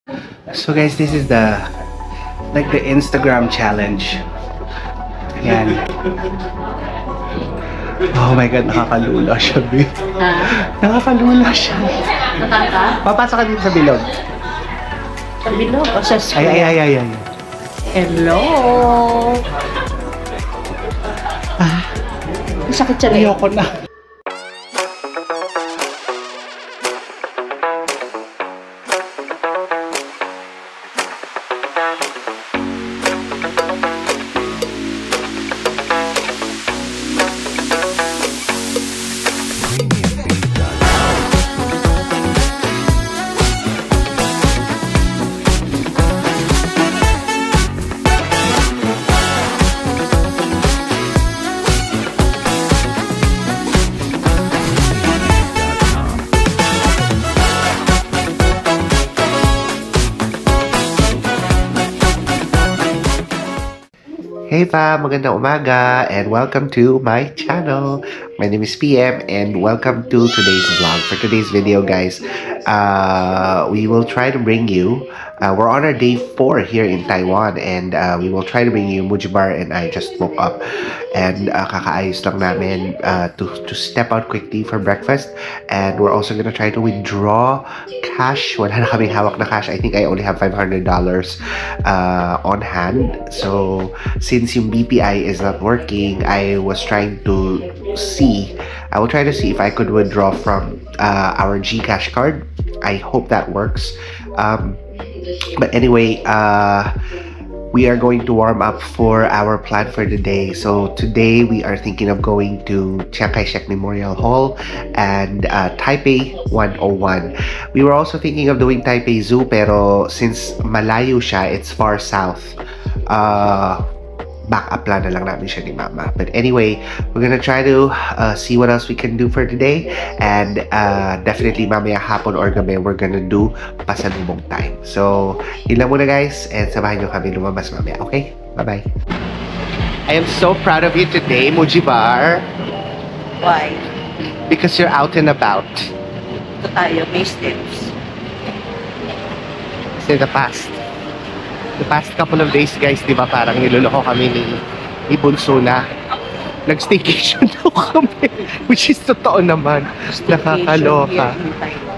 So guys, this is the Instagram challenge. Ayan. Oh my God, nakakalula siya, babe. Nakakalula siya. Papasok ka dito sa bilog. Sa bilog o sa school? Ay. Hello! Masakit siya na yun. Ayoko na. Hey fam, magandang umaga and welcome to my channel. My name is PM and welcome to today's vlog. For today's video guys, we will try to bring you, we're on our day 4 here in Taiwan and we will try to bring you, Mujibar and I just woke up and kakaayos lang namin to step out quickly for breakfast, and we're also gonna try to withdraw cash. Wala na kaming hawak na cash. I think I only have $500 on hand. So since yung BPI is not working, I will try to see if I could withdraw from our GCash card. I hope that works. But anyway, we are going to warm up for our plan for the day. So today we are thinking of going to Chiang Kai-shek Memorial Hall and Taipei 101. We were also thinking of doing Taipei Zoo, pero since malayo siya, it's far south. Back-up plan na lang namin siya ni Mama. But anyway, we're gonna try to see what else we can do for today, and definitely mamaya hapon or gabi we're gonna do pasalubong time. So yun lang muna guys, and samahan nyo kami lumabas mamaya, okay? Bye-bye. I am so proud of you today, Mujibar. Why? Because you're out and about. Ito tayo, may steps. Kasi the past couple of days guys, di ba parang niloloko kami ni Bunso na nag-staycation daw kami, which is totoo naman, nakakaloka.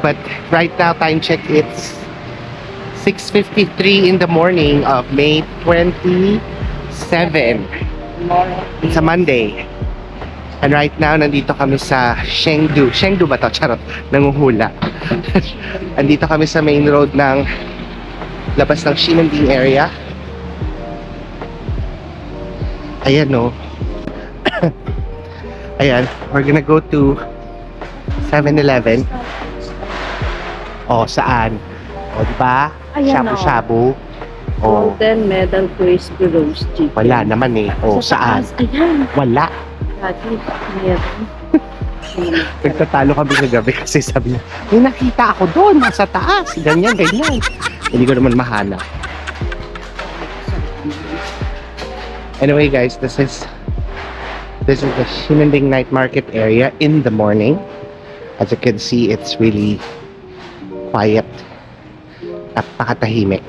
But right now, time check, it's 6:53 in the morning of May 27. It's a Monday. And right now, nandito kami sa Chengdu. Chengdu ba to? Charot, nanguhula. Nandito kami sa main road ng labas ng Ximending area. Ayan no. Ayan, we're gonna go to 7-Eleven. Oh, saan? O, diba? Shabu-shabu. Oh. Golden Medal Crispy Roast Chicken. Wala naman eh. Oh, saan? Ayan. Wala. Lagi, meron. Nagtatalo kami kagabi kasi sabi niya, may nakita ako doon, nasa taas, ganyan. Hindi ko naman mahanap. Anyway guys, this is the Ximending Night Market area in the morning. As you can see, it's really quiet. Napakatahimik.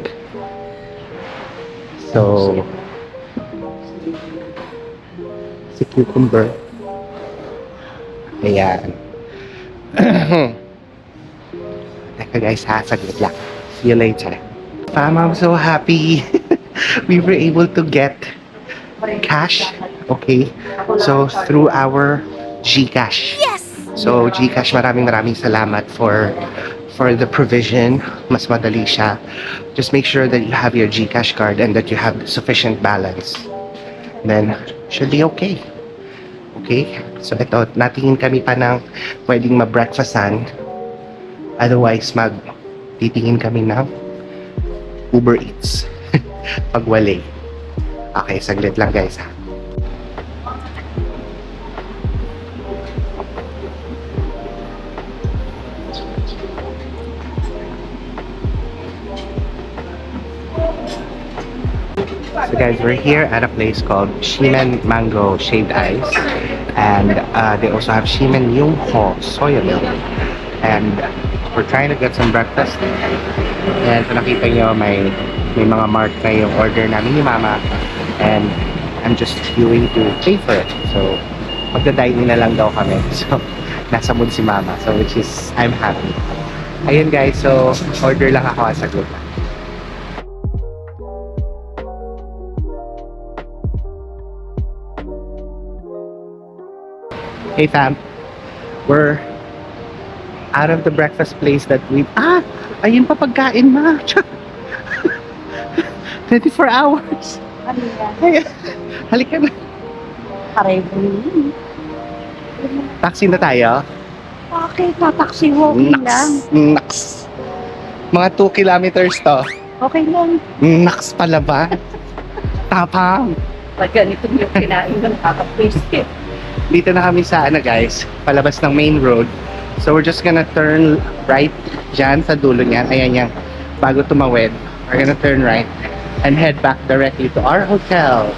So, si Cucumber. Ayan. Teka guys ha, saglit lang. See you later. Fam, I'm so happy. We were able to get cash. Okay. So, through our GCash. Yes! So, GCash, maraming salamat for the provision. Mas madali siya. Just make sure that you have your GCash card and that you have sufficient balance. Then, should be okay. Okay? So, ito, natingin kami pa ng pwedeng ma-breakfastan. Otherwise, titingin kami ng Uber Eats. Pag wali. Okay, saglit lang guys ha. So guys, we're here at a place called Ximen Mango Shaved Ice, and they also have Ximen Yung Ho Soya Milk, and we're trying to get some breakfast. And so nakita nyo, may mga mark na yung order namin ni Mama. And I'm just queuing to pay for it. So, magda-dine na lang daw kami. So, nasa mood si Mama. So, which is, I'm happy. Ayun guys, so, order lang ako as a group. Hey fam, we're out of the breakfast place that we... Ayun pa pagkain, ma. 24 hours. Ano yan? Ay, halika na. Pareho yun. Taxi na tayo. Okay, tataksi walking lang. Naks. Mga 2 kilometers to. Okay lang. Naks pala ba? Tapang. Pag ganito yung kinain ng kakapwisip. Dito na kami sa guys, palabas ng main road. So we're just gonna turn right dyan sa dulo niyan. Ayan yan. Bago tumawid, we're gonna turn right and head back directly to our hotel.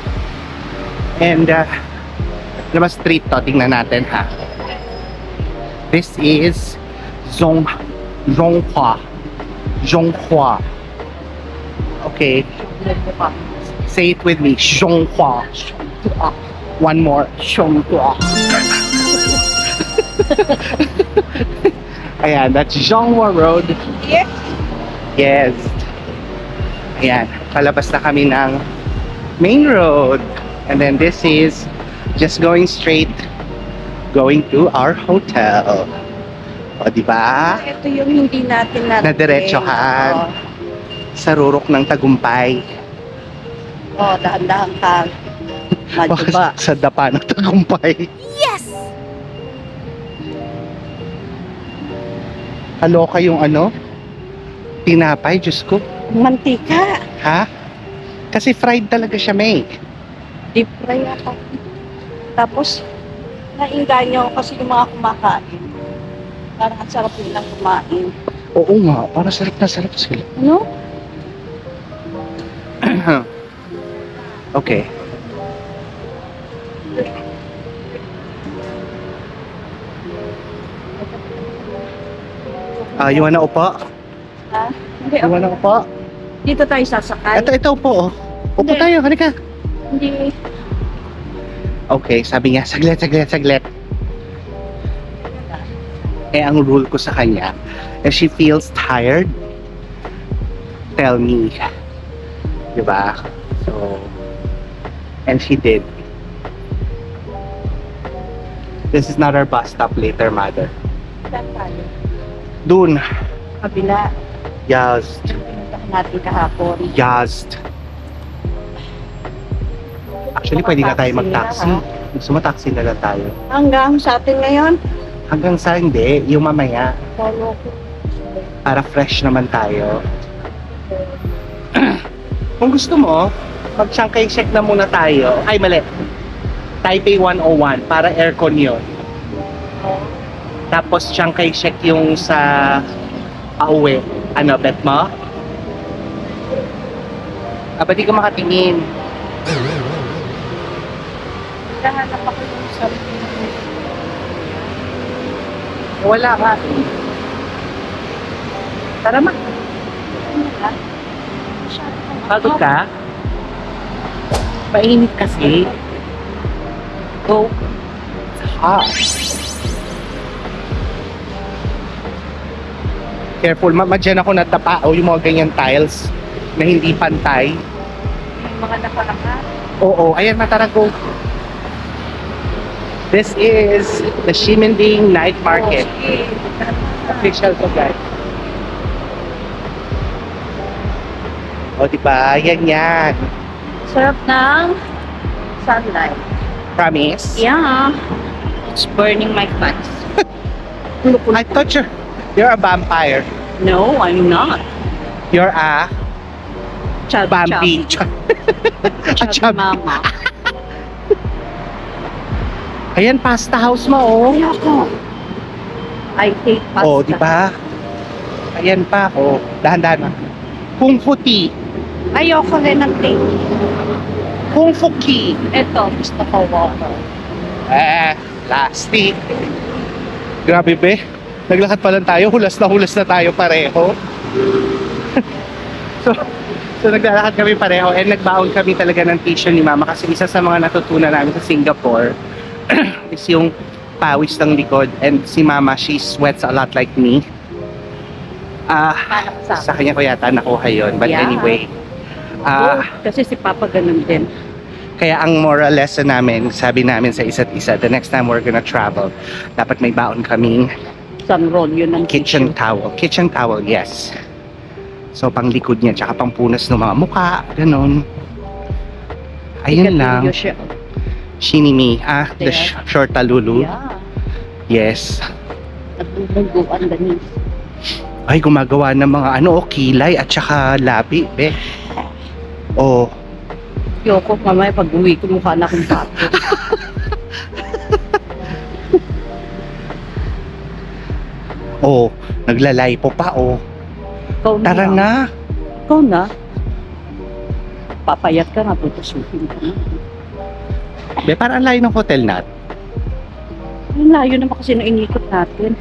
And ano ba street to? Tingnan natin ha. This is Zhonghua. Okay. Say it with me. Zhonghua. One more. Zhonghua. Ayan, that's Zhonghua Road. Yes. Yes. Ayan, palabas na kami ng main road. And then this is just going straight, going to our hotel. O, diba? Ito yung hindi natin Nadiretsohan. Oo. Sa rurok ng Tagumpay. Oh, dahan-dahan ka. Medyo ba? Sa dapa ng Tagumpay. Yes! Kaloka yung tinapay, Diyos ko. Mantika. Ha? Kasi fried talaga siya, May. Deep fry ako. Tapos, nainganyo kasi yung mga kumakain. Parang ang sarap nilang kumain. Oo nga, parang sarap na sarap sila. Ano? Okay. You wanna upo? Ha? Hindi, You wanna upo? dito tayo sasakay. Ito upo, oh. Upo Hindi. tayo, halika. Hindi. Okay, sabi niya, saglit. Eh, ang rule ko sa kanya, if she feels tired, tell me. Diba? So, and she did. This is not our bus stop later, mother. Saan tayo? Dun. Kabila. Yazd. Pinuntahan natin kahapon. Yazd. Actually, pwede na tayo mag-taxi. Gusto mo taxi na lang tayo. Hanggang sa atin ngayon. Hanggang sa hindi, yung mamaya. Follow ko. Para fresh naman tayo. Kung gusto mo, mag-Shanghai check na muna tayo. Ay, mali. Taipei 101 para aircon yun. Tapos Shanghai check yung sa pauwi. Ano, bet mo? Ba't di ka makatingin? Nahanap ako yung something. Wala ka. Tara ma. Pagod ka? Mainit kasi. Go. It's hot. Careful, dyan ako natapa o yung mga ganyan tiles na hindi pantay. Yung mga nakaangat. Oo, ayan matara, go. This is the Ximending Night Market. Official to guys. O diba, yan. Sarap ng sunlight. Promise? Yeah. It's burning my pants. I thought you're a vampire. No, I'm not. You're a Chubby, Bambi. A chubby. mama. Ayan, pasta house mo, oh. Ayoko. I hate pasta. Oh, di ba? Ayan pa, oh. Dahan-dahan. Kung Fu tea. Ayoko rin ng tea. Kung Fu tea. Ito, gusto ko water. Plastic. Grabe, be. Naglakad pa lang tayo, hulas na tayo pareho. so, so naglalakad kami pareho and nagbaon kami talaga ng tissue ni Mama kasi isa sa mga natutunan namin sa Singapore is yung pawis ng likod, and si Mama, she sweats a lot like me. Sa kanya ko yata nakuha yun. But Yeah. anyway, Kasi si Papa ganun din. kaya ang moral lesson namin, sabi namin sa isa't isa, the next time we're gonna travel, dapat may baon kaming Sunroll yun ng kitchen towel. Kitchen towel, yes. So, pang likod niya, tsaka pang punas ng mga mukha, ganun. Ayun lang. Shinimi, the short talulu. Yeah. Yes. At bumuguan ganis. Ay, gumagawa ng mga kilay at tsaka labi, be. Oh, Yoko, mamaya pag uwi ko mukha na akong pato. oh, naglalay po pa, oh. Ikaw na. Tara lang. na. Ikaw na. Papayat ka nga, tutusukin ka na. Be, parang ang layo ng hotel nat. Ang layo naman kasi nung inikot natin.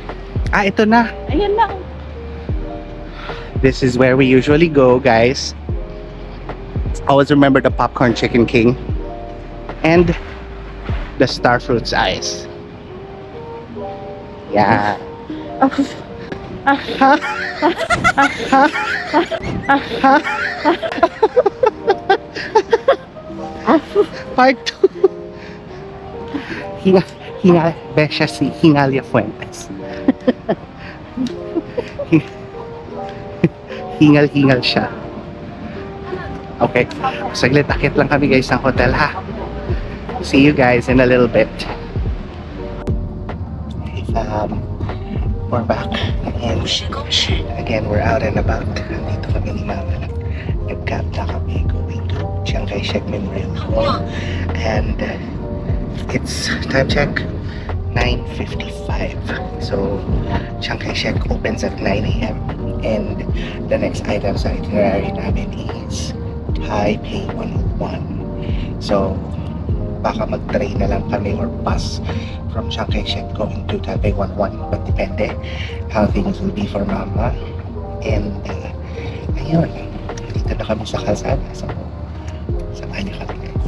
Ito na. Ayan na. This is where we usually go, guys. Always remember the Popcorn Chicken King and the Starfruit's Ice. Yeah. Part 2. Besha si Hingalia Fuentes. Hingal-hingal siya. Okay. Saglit, akit lang kami guys ng hotel, ha? See you guys in a little bit. We're back. And again, we're out and about. Nandito kami ni Mama. Nag-cab na kami going to Chiang Kai-shek Memorial Hall. And it's, time check, 9:55. So, Chiang Kai-shek opens at 9 a.m. And the next item sa itinerary namin is Taipei 101. So, baka mag-train na lang kami or bus from Chiang Kai-shek going to Taipei 101. But depende how things will be for Mama. And, ayun. Dito na kami sa kalsada. So, samahan niyo kami guys.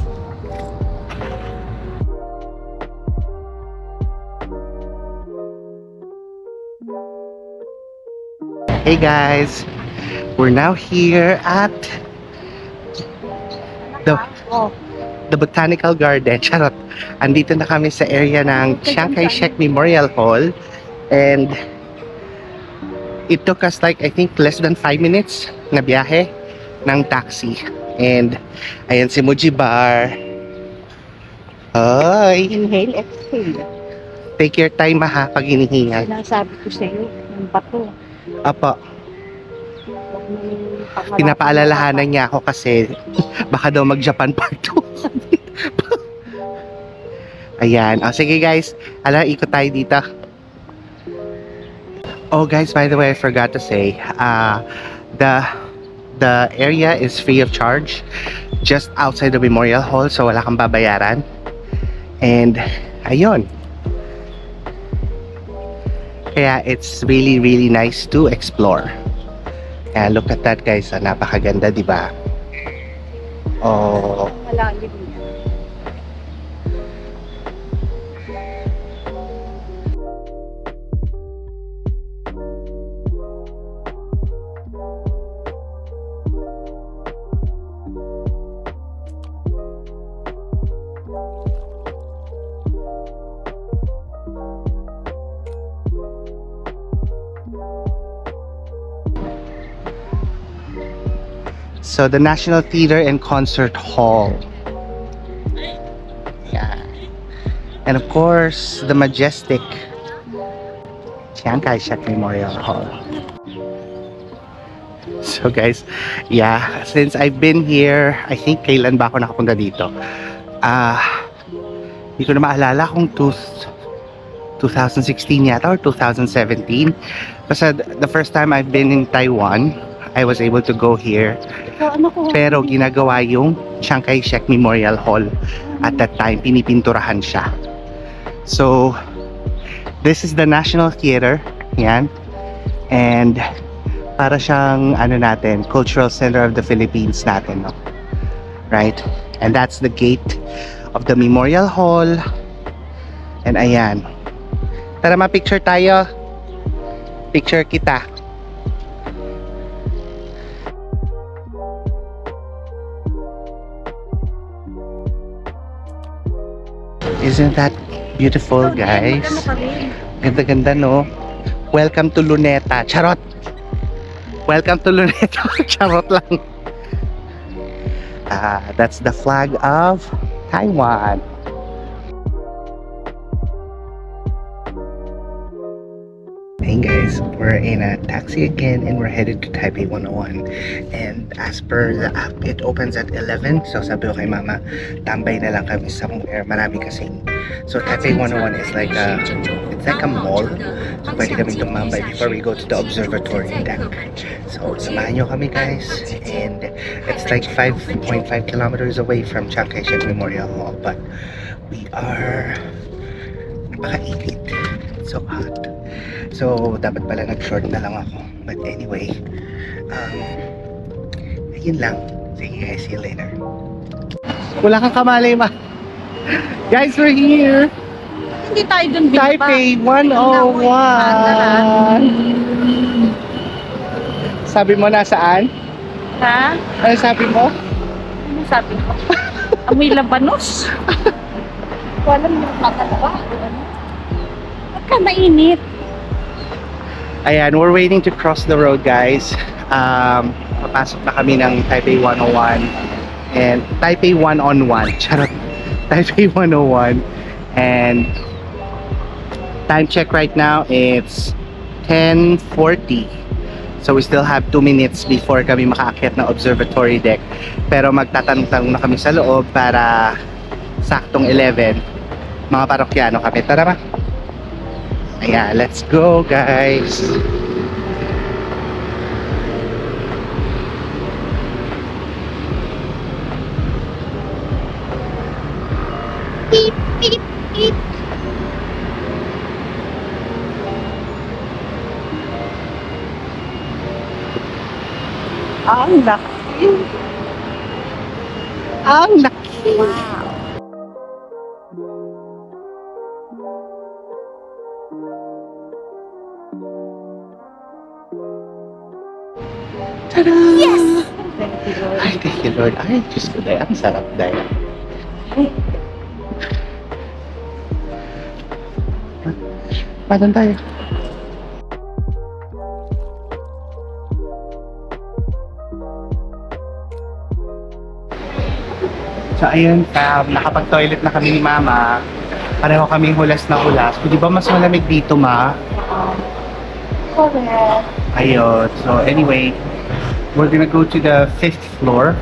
Hey guys! We're now here at the Botanical Garden. Charot. Andito na kami sa area ng Chiang Kai-shek Memorial Hall. And it took us like, I think, less than 5 minutes na biyahe ng taxi. And ayan si Muji Bar. Hi! Inhale, exhale. Take your time ha pag hinihingal. Sinasabi ko sa iyo, yung bato. Apa, Huwag mong pangalatan. pinapaalalahanan niya ako kasi baka daw mag-Japan part 2. Ayan. O, sige guys. Ikot tayo dito. Oh guys, by the way, I forgot to say, the area is free of charge just outside the Memorial Hall, so wala kang babayaran. And, ayun. Kaya it's really, really nice to explore. Kaya look at that guys, napakaganda, di ba? Oh, Malalim. so the National Theater and Concert Hall. Yeah. And of course, the majestic Chiang Kai-shek Memorial Hall. So guys, yeah, since I've been here, I think kailan ba ako nakapunta dito? Hindi ko na maalala kung 2016 yata or 2017. Basta the first time I've been in Taiwan, I was able to go here. Pero ginagawa yung Chiang Kai-shek Memorial Hall. At that time, pinipinturahan siya. So, this is the National Theater Yan. And para siyang ano natin, cultural center of the Philippines natin, no? Right? And that's the gate of the Memorial Hall. And ayan. Tara, ma-picture tayo. Picture kita. Isn't that beautiful, guys? Ganda-ganda, no? Welcome to Luneta. Charot! Welcome to Luneta. Charot lang. That's the flag of Taiwan. Hey guys, we're in a taxi again and we're headed to Taipei 101. And as per the app, it opens at 11. So sabi ko kay mama, tambay na lang kami somewhere. Marami kasing. So Taipei 101 is like it's like a mall. So pwede kami tumambay before we go to the observatory deck. So samahan nyo kami guys. And it's like 5.5 kilometers away from Chiang Kai-shek Memorial Hall. But we are napakainit. It's so hot. So, dapat pala nag-short na lang ako. But anyway, yun lang. Sige guys, see you later. Wala kang kamali ma. Guys, we're here. Hindi tayo dun big Taipei 101. Sabi mo nasaan? Ha? Ano sabi mo? Ano sabi ko? Amoy labanos. Walang yung matalawa. Huwag ka mainit. Ayan, we're waiting to cross the road guys. Papasok na kami ng Taipei 101 and Taipei 101. Charot. Taipei 101 and time check right now it's 10:40. So we still have 2 minutes before kami makaakyat na observatory deck. Pero magtatanong-tanong na kami sa loob para saktong 11. Mga parokyano kami. Tara ba? Ayan, let's go guys. Beep, beep, beep. Ang laki. Ang laki. Wow. Tada! Yes! Ay, thank you Lord. Ay, Diyos ko dahil. Ang sarap dahil. Padan tayo. So ayun, nakapag-toilet na kami ni Mama. Pareho kaming hulas na hulas. Di ba mas malamig dito, Ma? Correct. Ayun. So anyway, we're gonna go to the 5th floor.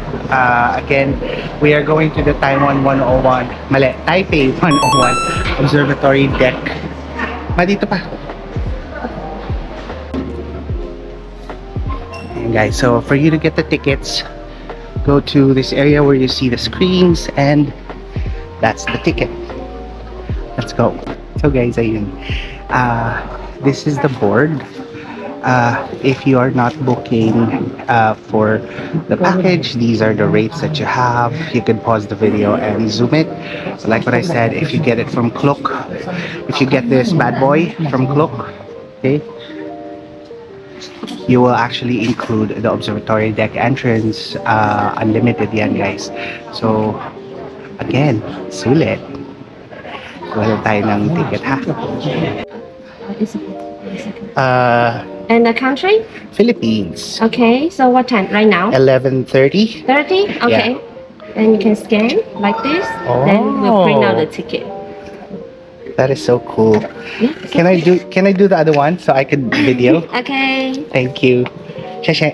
Again, we are going to the Taiwan 101. Mali, Taipei 101 Observatory Deck. Ma, dito pa. And guys, so for you to get the tickets, go to this area where you see the screens and that's the ticket. Let's go. So guys, ayun. This is the board. If you are not booking for the package, these are the rates that you have. You can pause the video and zoom it. So like what I said, if you get it from Klook, if you get this bad boy from Klook, okay, you will actually include the observatory deck entrance, unlimited yan guys. So again, sulit. Wala tayo ng ticket ha. And the country? Philippines. Okay, so what time? Right now? 11:30. 30? Okay. Then you can scan like this. Then we'll print out the ticket. That is so cool. Yeah, Can I do the other one so I can video? Okay. Thank you. Shashe.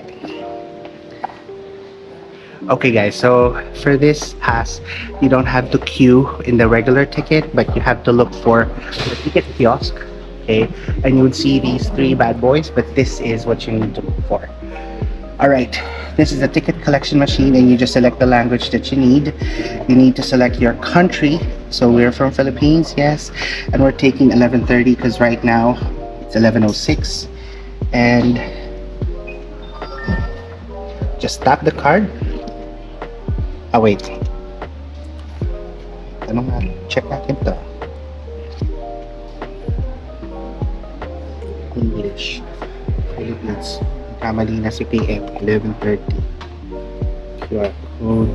Okay guys, so for this pass, you don't have to queue in the regular ticket, but you have to look for the ticket kiosk. Okay, and you would see these 3 bad boys, but this is what you need to look for. Alright, this is the ticket collection machine and you just select the language that you need. You need to select your country. So we're from Philippines, yes, and we're taking 11:30 because right now It's 11:06, and just tap the card. Ah, wait. Ano nga? Check natin to. English. Philippines. Kamali na si PM. 11:30. QR code.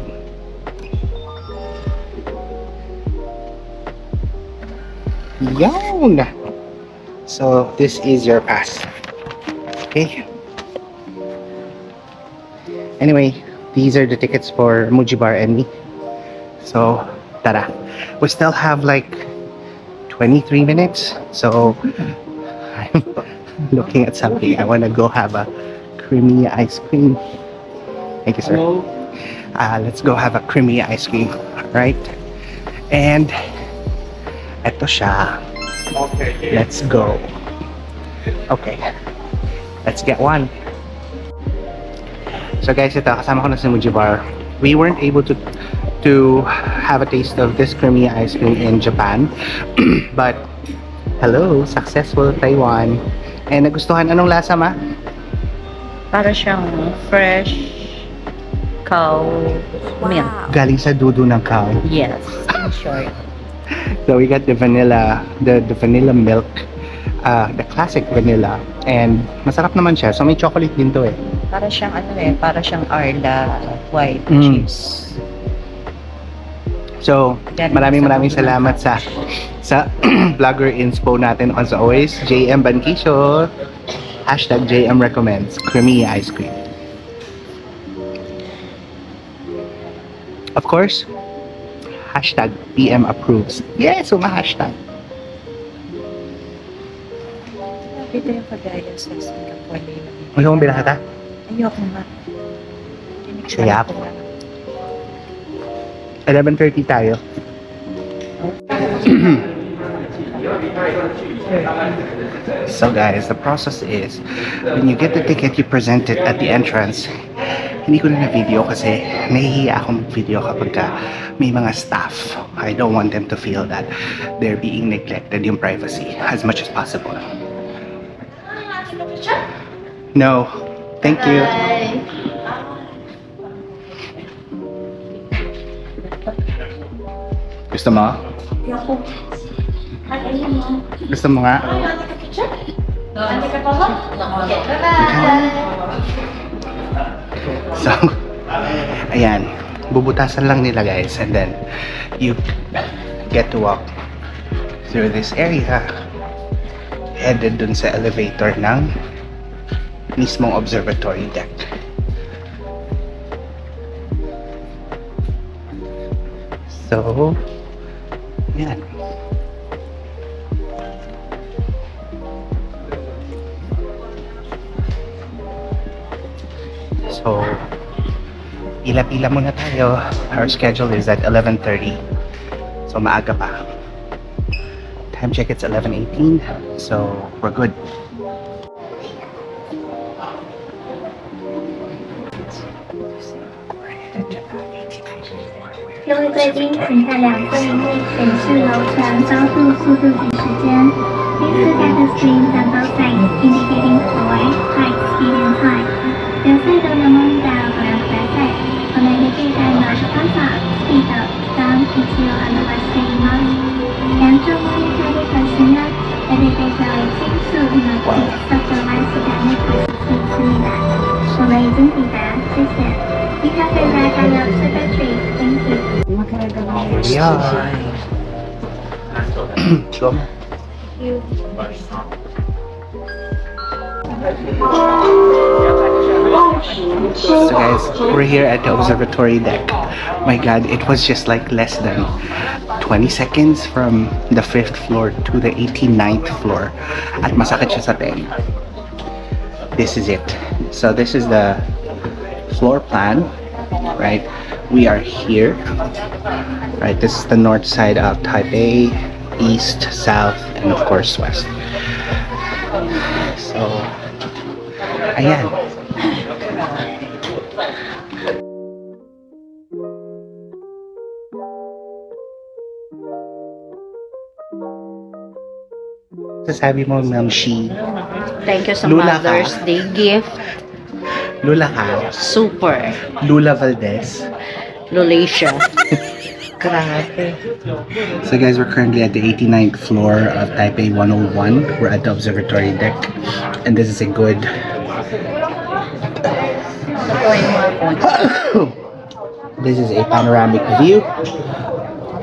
Yun! So, this is your pass. Okay. Anyway, these are the tickets for Muji Bar and me. So, tara. We still have like 23 minutes. So, I'm looking at something. I want to go have a creamy ice cream. Thank you, sir. Let's go have a creamy ice cream. Right? And, eto siya. Let's go. Okay. Let's get one. So guys, ito, kasama ko na si Muji Bar. We weren't able to have a taste of this creamy ice cream in Japan. But, hello, successful Taiwan. And nagustuhan, anong lasa, ma? Para siyang fresh cow milk. Galing sa dudu ng cow. Yes, in short. So we got the vanilla, the vanilla milk, the classic vanilla. And masarap naman siya. So may chocolate din to eh. Para siyang para siyang Arla white Mm. cheese. So, maraming salamat sa vlogger inspo natin as always. JM Bankisho. Hashtag JM recommends creamy ice cream. Of course, hashtag PM approves. Yes, hashtag. Dito yung kagaya sa Singapore nila. Ano mong binakata? Ayoko nga. Sayap. 11:30 tayo. So guys, the process is when you get the ticket, you present it at the entrance. Hindi ko na video kasi nahihiya akong video kapag may mga staff. I don't want them to feel that they're being neglected yung privacy as much as possible. No, thank you. Gusto mo? Gusto mo nga? So, ayan. Bubutasan lang nila guys. And then, you get to walk through this area. Headed dun sa elevator ng mismong observatory deck. So, yan. So, pila-pila muna tayo. Our schedule is at 11:30. So, maaga pa. Time check, it's 11:18. So, we're good.各位贵宾，请在两座因为显示楼层高度、速度及时间。Please look at the screens on both sides indicating floor, height, speed, and time. 両サイドのモニターをご覧ください。このエレベーターの高さ、スピード、時間、位置を表しています。两座モニター的可视呢，エレベーター为金属以及速度完时的内部是思密达。我们已经抵达，谢谢。We have arrived at the observatory. Thank you. Yeah. Sure. So guys, we're here at the observatory deck. My god, it was just like less than 20 seconds from the 5th floor to the 89th floor. At masakit siya sa tenga. This is it. So this is the floor plan, right? We are here, right? This is the north side of Taipei, east, south, and of course west. So, ayan. Sasabi mo, Ma'am Shi. Thank you sa Lula ka. Mother's Day gift. Lula ka. Super. Lula Valdez. Lulacia. Grabe. So guys, we're currently at the 89th floor of Taipei 101. We're at the observatory deck. And this is a good... This is a panoramic view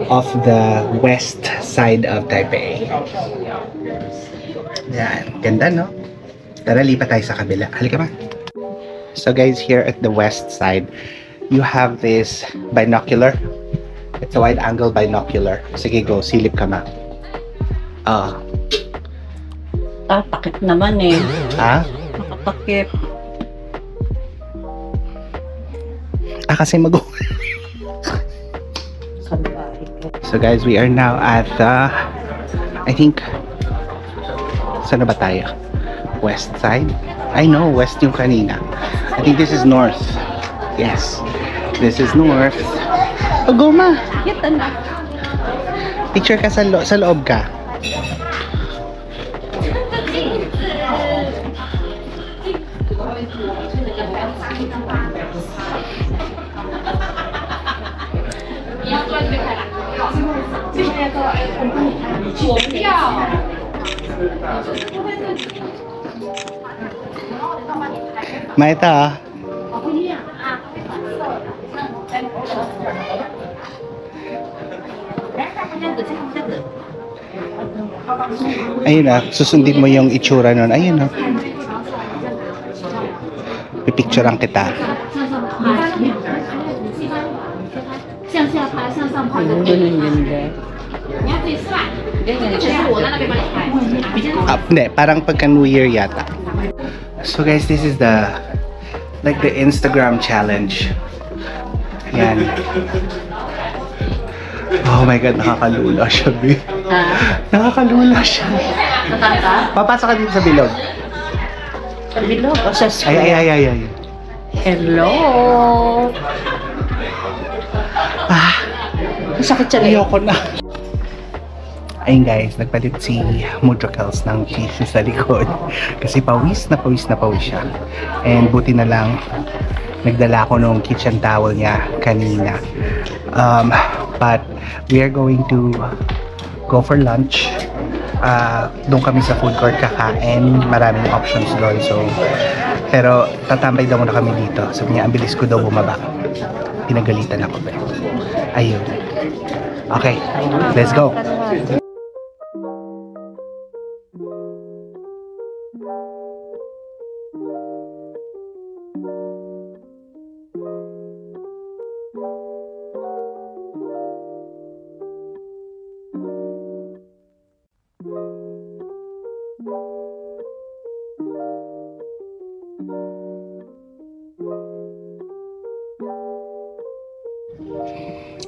of the west side of Taipei. Yan. Ganda, no? Tara, lipat tayo sa kabila. Halika ba? So guys, here at the west side, you have this binocular. It's a wide-angle binocular. Sige, go. Silip ka ma. Takip naman eh. Ha? Nakatakip. Kasi So guys, we are now at the, I think, saan na ba tayo? West side? I know, west yung kanina. I think this is north. Yes, this is north. Oh, go ma! Kita na. Picture ka sa loob ka. Maita ah. Ayun na, susundin mo yung itsura nun. Ayun na. Pipicturean kita. Hindi, parang pagka New Year yata. So guys, this is the like the Instagram challenge. Yan. Oh my god, nakakalula siya, B. Nakakalula siya. Natangka? Papasok ka dito sa bilog. Sa bilog o sa Ay, ay, ay, ay, ay. Hello! Masakit siya na Ayoko na. Ayun guys, nagpalit si Mudrakels ng tissue sa likod. Kasi pawis na pawis na pawis siya. And buti na lang, nagdala ko nung kitchen towel niya kanina. But we are going to go for lunch. Doon kami sa food court kakain. Maraming options doon. So, pero tatambay daw muna kami dito. Sabi niya, ang bilis ko daw bumaba. Pinagalitan ako ba? Ayun. Okay, let's go.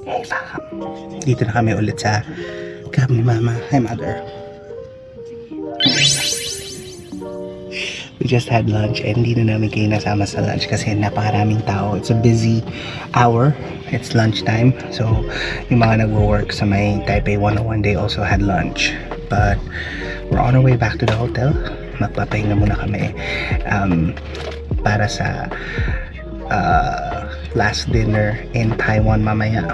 Hey, fam. Dito na kami ulit sa camp ni Mama. Hi, Mother. We just had lunch and hindi na namin kayo nasama sa lunch kasi napakaraming tao. It's a busy hour. It's lunchtime. So, yung mga nagwo-work sa may Taipei 101, they also had lunch. But, we're on our way back to the hotel. Magpapahinga muna kami para sa last dinner in Taiwan mamaya.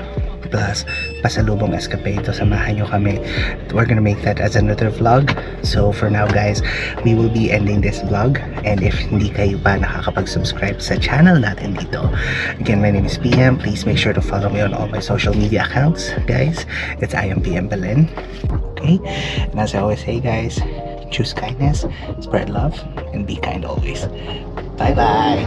Plus, pasalubong escapade. So, samahan nyo kami. We're gonna make that as another vlog. So, for now, guys, we will be ending this vlog. And if hindi kayo pa nakakapag-subscribe sa channel natin dito, again, my name is PM. Please make sure to follow me on all my social media accounts, guys. It's I am PM Belen. Okay? And as I always say, guys, choose kindness, spread love, and be kind always. Bye-bye!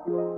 Thank you.